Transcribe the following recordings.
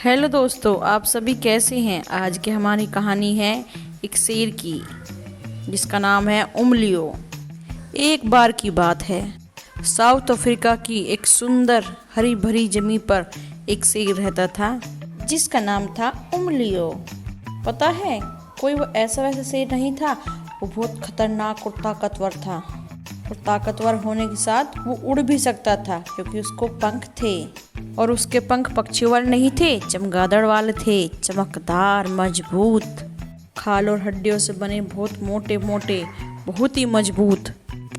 Hello दोस्तों, आप सभी कैसे हैं। आज की हमारी कहानी है एक शेर की जिसका नाम है उंगलियों। एक बार की बात है, साउथ अफ्रीका की एक सुंदर हरी भरी जमीन पर एक शेर रहता था जिसका नाम था उंगलियों। पता है, कोई वो ऐसा वैसा शेर नहीं था। वो बहुत खतरनाक और ताकतवर था, और ताकतवर होने के साथ वो उड़ भी सकता था क्योंकि उसको पंख थे। और उसके पंख पक्षियों वाले नहीं थे, चमगादड़ वाले थे, चमकदार, मजबूत, खाल और हड्डियों से बने, बहुत मोटे मोटे, बहुत ही मजबूत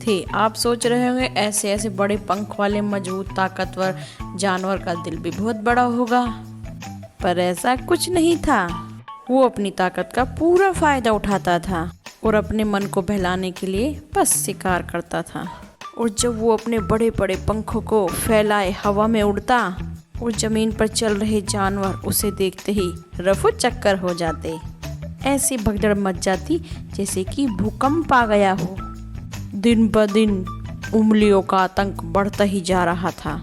थे। आप सोच रहे होंगे ऐसे ऐसे बड़े पंख वाले मजबूत ताकतवर जानवर का दिल भी बहुत बड़ा होगा, पर ऐसा कुछ नहीं था। वो अपनी ताकत का पूरा फायदा उठाता था और अपने मन को बहलाने के लिए बस शिकार करता था। और जब वो अपने बड़े बड़े पंखों को फैलाए हवा में उड़ता और जमीन पर चल रहे जानवर उसे देखते ही रफू चक्कर हो जाते। ऐसी भगदड़ मच जाती जैसे कि भूकंप आ गया हो। दिन ब दिन उंगलियों का आतंक बढ़ता ही जा रहा था,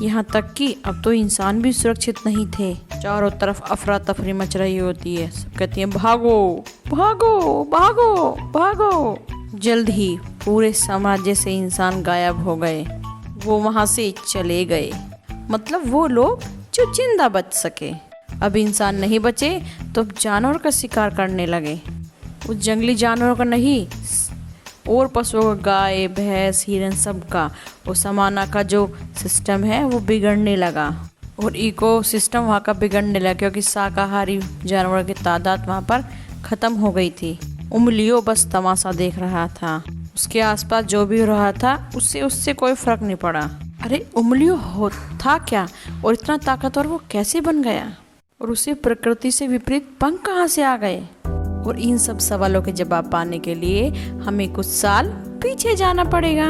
यहाँ तक कि अब तो इंसान भी सुरक्षित नहीं थे। चारों तरफ अफरा तफरी मच रही होती है। सब कहती हैं भागो भागो भागो भागो। जल्द ही पूरे साम्राज्य से इंसान गायब हो गए। वो वहाँ से चले गए, मतलब वो लोग जो जिंदा बच सके। अब इंसान नहीं बचे तो अब जानवर का शिकार करने लगे। उस जंगली जानवरों का नहीं, और पशुओं का, गाय भैंस हिरन, सब का वो समाना का जो सिस्टम है वो बिगड़ने लगा। और इको सिस्टम वहाँ का बिगड़ने लगा क्योंकि शाकाहारी जानवरों की तादाद वहाँ पर ख़त्म हो गई थी। उंगलियों बस तमाशा देख रहा था। उसके आसपास जो भी हो रहा था उससे कोई फर्क नहीं पड़ा। अरे उंगलियों हो था क्या, और इतना ताकतवर वो कैसे बन गया, और उसे प्रकृति से विपरीत पंख कहाँ से आ गए। और इन सब सवालों के जवाब पाने के लिए हमें कुछ साल पीछे जाना पड़ेगा।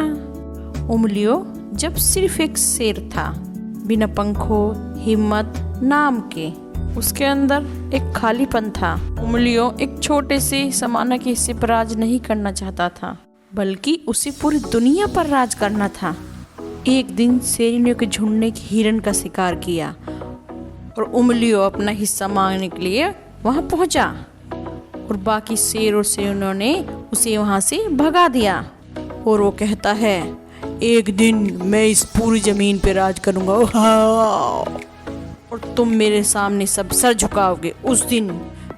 उंगलियों जब सिर्फ एक शेर था, बिना पंखों, हिम्मत नाम के। उसके अंदर एक खालीपन था। उंगलियों एक छोटे से समाना के हिस्से पर राज नहीं करना चाहता था, बल्कि उसे पूरी दुनिया पर राज करना था। एक दिन शेरनियों के झुंड ने हिरन का शिकार किया और उंगलियों अपना हिस्सा मांगने के लिए वहां पहुंचा, और बाकी शेर और शेरनियों ने उसे वहां से भगा दिया। और वो कहता है, एक दिन मैं इस पूरी जमीन पे राज करूंगा और तुम मेरे सामने सब सर झुकाओगे। उस दिन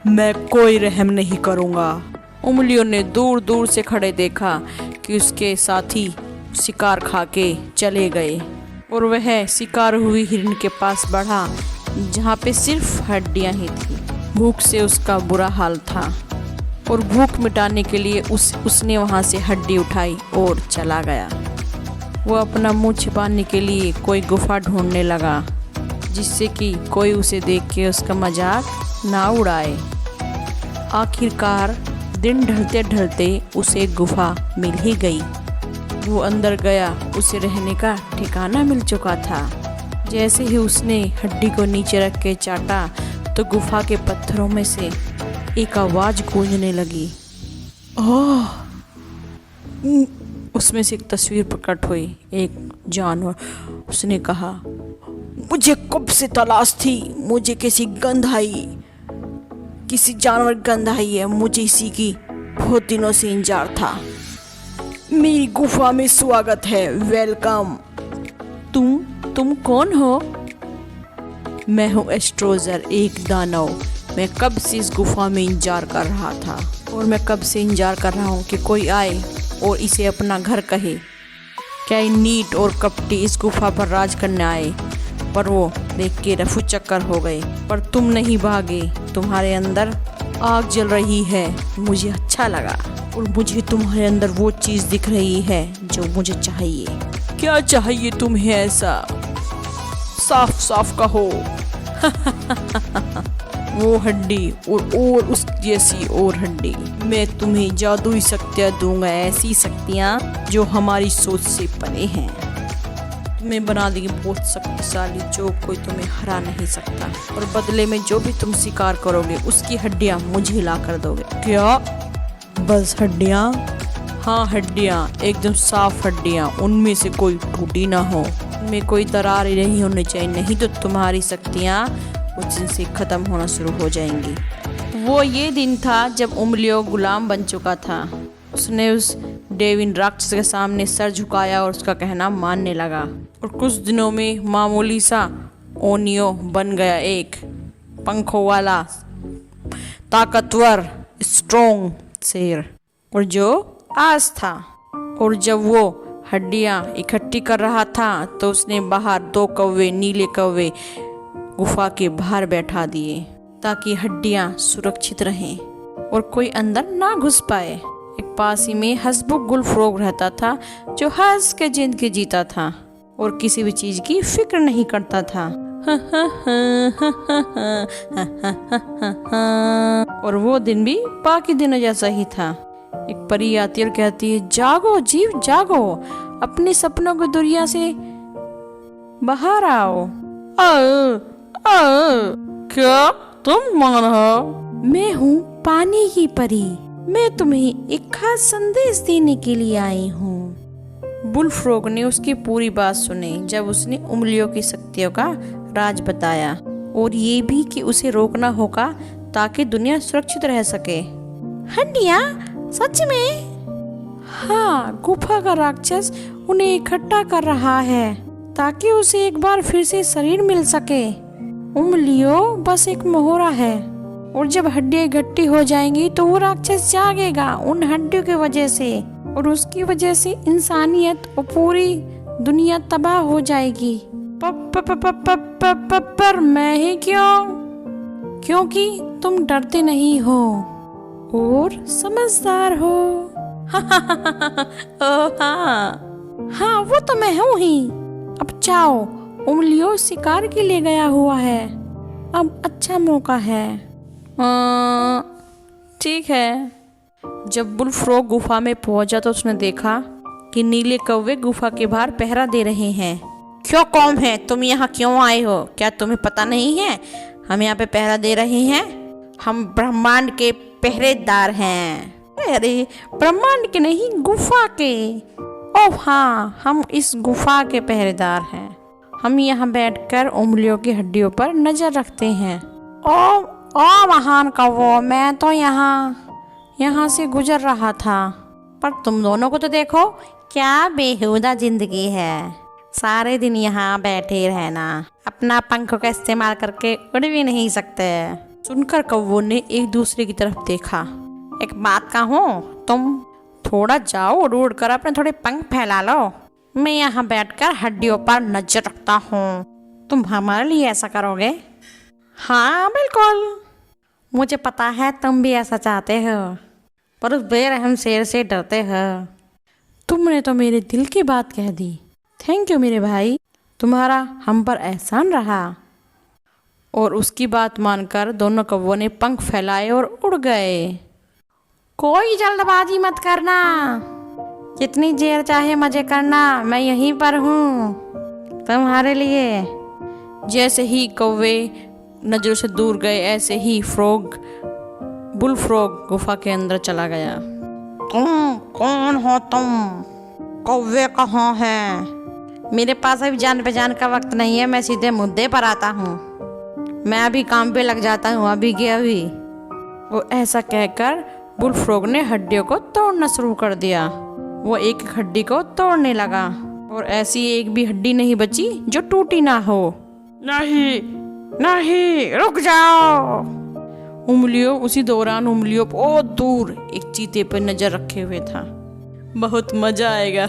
मैं कोई रहम नहीं करूंगा। उंगलियों ने दूर दूर से खड़े देखा कि उसके साथी शिकार खा के चले गए, और वह शिकार हुई हिरन के पास बढ़ा जहाँ पे सिर्फ हड्डियाँ ही थी। भूख से उसका बुरा हाल था, और भूख मिटाने के लिए उसने वहाँ से हड्डी उठाई और चला गया। वो अपना मुंह छिपाने के लिए कोई गुफा ढूंढने लगा, जिससे कि कोई उसे देख के उसका मजाक ना उड़ाए। आखिरकार दिन ढलते ढलते उसे एक गुफा मिल ही गई। वो अंदर गया, उसे रहने का ठिकाना मिल चुका था। जैसे ही उसने हड्डी को नीचे रख के चाटा तो गुफा के पत्थरों में से एक आवाज गूंजने लगी। ओह! उसमें से एक तस्वीर प्रकट हुई, एक जानवर। उसने कहा, मुझे कब से तलाश थी, मुझे किसी जानवर गंध आई है, मुझे इसी की बहुत दिनों से इंतजार था। मेरी गुफा में स्वागत है, वेलकम। तुम कौन हो? मैं हूँ एस्ट्रोजर, एक दानव। मैं कब से इस गुफा में इंतजार कर रहा था, और मैं कब से इंतजार कर रहा हूँ कि कोई आए और इसे अपना घर कहे। क्या नीट और कपटी इस गुफा पर राज करने आए, पर वो देख के रफू चक्कर हो गए। पर तुम नहीं भागे, तुम्हारे अंदर आग जल रही है, मुझे अच्छा लगा। और मुझे तुम्हारे अंदर वो चीज़ दिख रही है जो मुझे चाहिए। क्या चाहिए तुम्हें ऐसा? साफ साफ कहो। वो हड्डी और उस जैसी और हड्डी। मैं तुम्हें जादुई शक्तियाँ दूंगा, ऐसी शक्तियाँ जो हमारी सोच से परे हैं। तुम्हें बना देगी बहुत शक्तिशाली, जो कोई तुम्हें हरा नहीं सकता। और बदले में जो भी तुम शिकार करोगे उसकी हड्डियाँ मुझे ला कर दोगे। क्या? बस हड्डियाँ? हाँ, हड्डियाँ, एकदम साफ हड्डियाँ, उनमें से कोई टूटी ना हो, उनमें कोई दरार नहीं होनी चाहिए, नहीं तो तुम्हारी शक्तियाँ उस दिन से ख़त्म होना शुरू हो जाएंगी। वो ये दिन था जब उमलियो गुलाम बन चुका था। उसने उस डेविन राक्षस के सामने सर झुकाया और उसका कहना मानने लगा, और कुछ दिनों में मामूली सा ओनियो बन गया एक पंखों वाला ताकतवर स्ट्रॉन्ग शेर, और जो आज था। और जब वो हड्डियां इकट्ठी कर रहा था तो उसने बाहर 2 कौवे, नीले कौवे गुफा के बाहर बैठा दिए ताकि हड्डियां सुरक्षित रहें और कोई अंदर ना घुस पाए। एक पास ही में हसबुक गुलफ्रोग रहता था जो हंस के जिंदगी जीता था और किसी भी चीज की फिक्र नहीं करता था। और वो दिन भी बाकी दिनों जैसा ही था। एक परी आती और कहती है, जागो जीव जागो, अपने सपनों की दुनिया से बाहर आओ। क्या तुम कौन हो? मैं हूँ पानी की परी, मैं तुम्हें एक खास संदेश देने के लिए आई हूँ। बुलफ्रॉग ने उसकी पूरी बात सुनी जब उसने उंगलियों की शक्तियों का राज बताया, और ये भी कि उसे रोकना होगा ताकि दुनिया सुरक्षित रह सके। हड्डियाँ सच में? हाँ, गुफा का राक्षस उन्हें इकट्ठा कर रहा है ताकि उसे एक बार फिर से शरीर मिल सके। उंगलियों बस एक मोहरा है, और जब हड्डियाँ इकट्ठी हो जाएंगी तो वो राक्षस जागेगा उन हड्डियों की वजह से, और उसकी वजह से इंसानियत और पूरी दुनिया तबाह हो जाएगी। पर मैं ही क्यों? क्योंकि तुम डरते नहीं हो और समझदार हो। हाँ, वो तो मैं हूँ ही। अब जाओ, उंगलियों शिकार के लिए गया हुआ है, अब अच्छा मौका है। ठीक है। जब बुलफ्रॉग गुफा में पहुंचा तो उसने देखा कि नीले कौवे गुफा के बाहर पहरा दे रहे हैं। क्यों कौन है? तुम यहाँ क्यों आए हो? क्या तुम्हें पता नहीं है हम यहाँ पे पहरा दे रहे हैं? हम ब्रह्मांड के पहरेदार हैं। अरे ब्रह्मांड के नहीं, गुफा के। ओह हाँ, हम इस गुफा के पहरेदार हैं। हम यहाँ बैठकर उंगलियों की हड्डियों पर नजर रखते हैं। ओ महान कौवो, मैं तो यहाँ से गुजर रहा था, पर तुम दोनों को तो देखो, क्या बेहुदा जिंदगी है। सारे दिन यहाँ बैठे रहना, अपना पंखों का इस्तेमाल करके उड़ भी नहीं सकते। सुनकर कौवों ने एक दूसरे की तरफ देखा। एक बात कहूँ, तुम थोड़ा जाओ और उड़ कर अपने थोड़े पंख फैला लो। मैं यहाँ बैठकर हड्डियों पर नजर रखता हूँ। तुम हमारे लिए ऐसा करोगे? हाँ बिल्कुल, मुझे पता है तुम भी ऐसा चाहते हो, पर उस बेरहम शेर से डरते हो। तुमने तो मेरे दिल की बात कह दी। थैंक यू मेरे भाई, तुम्हारा हम पर एहसान रहा। और उसकी बात मानकर दोनों कौवों ने पंख फैलाए और उड़ गए। कोई जल्दबाजी मत करना, जितनी देर चाहे मजे करना, मैं यहीं पर हूँ तुम्हारे लिए। जैसे ही कौवे नजरों से दूर गए, ऐसे ही बुलफ्रॉग गुफा के अंदर चला गया। तुम कौन हो? तुम कौवे कहाँ हैं? मेरे पास अभी जान पहचान का वक्त नहीं है, मैं सीधे मुद्दे पर आता हूँ। मैं अभी काम पे लग जाता हूँ, अभी के अभी। वो ऐसा कहकर बुलफ्रॉग ने हड्डियों को तोड़ना शुरू कर दिया। वो एक एक हड्डी को तोड़ने लगा, और ऐसी एक भी हड्डी नहीं बची जो टूटी ना हो। नहीं नहीं, रुक जाओ। उंगलियों उसी दौरान उंगलियों बहुत दूर एक चीते पर नजर रखे हुए था। बहुत मजा आएगा।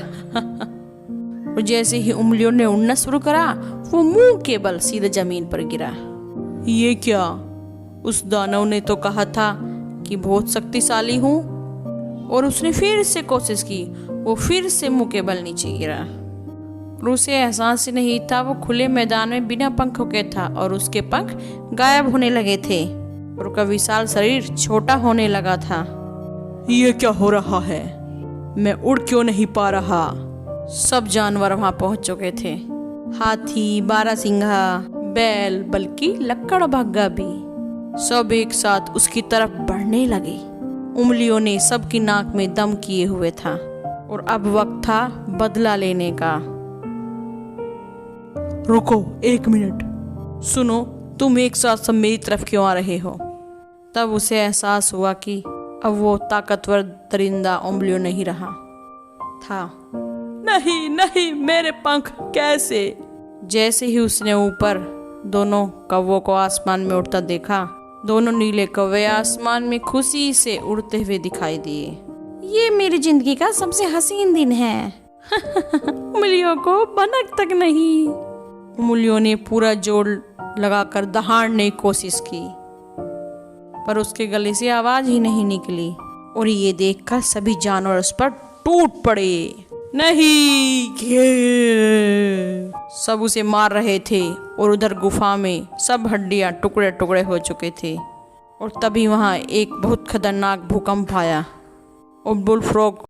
और जैसे ही उंगलियों ने उड़ना शुरू करा, वो मुंह के बल सीधे जमीन पर गिरा। ये क्या? उस दानव ने तो कहा था कि बहुत शक्तिशाली हूँ, और उसने फिर से कोशिश की। वो फिर से मुंह के बल नीचे गिरा, और उसे एहसास ही नहीं था वो खुले मैदान में बिना पंखों के था, और उसके पंख गायब होने लगे थे, और उसका विशाल शरीर छोटा होने लगा था। ये क्या हो रहा है? मैं उड़ क्यों नहीं पा रहा? सब जानवर वहां पहुंच चुके थे। हाथी, बारहसिंघा, बैल, बल्कि लकड़बग्गा भी सब एक साथ उसकी तरफ बढ़ने लगे। उंगलियों ने सबकी नाक में दम किए हुए था, और अब वक्त था बदला लेने का। रुको 1 मिनट, सुनो, तुम एक साथ सब मेरी तरफ क्यों आ रहे हो? तब उसे एहसास हुआ कि अब वो ताकतवर दरिंदा उम्लियो नहीं रहा था। नहीं नहीं, मेरे पंख कैसे? जैसे ही उसने ऊपर दोनों कौवों को आसमान में उड़ता देखा, दोनों नीले कौवे आसमान में खुशी से उड़ते हुए दिखाई दिए। ये मेरी जिंदगी का सबसे हसीन दिन है। उंगलियों को भनक तक नहीं। उंगलियों ने पूरा जोर लगाकर दहाड़ने की कोशिश की, पर उसके गले से आवाज ही नहीं निकली। और ये देखकर सभी जानवर उस पर टूट पड़े। नहीं, सब उसे मार रहे थे और उधर गुफा में सब हड्डियां टुकड़े टुकड़े हो चुके थे। और तभी वहां एक बहुत खतरनाक भूकंप आया और बुलफ्रॉग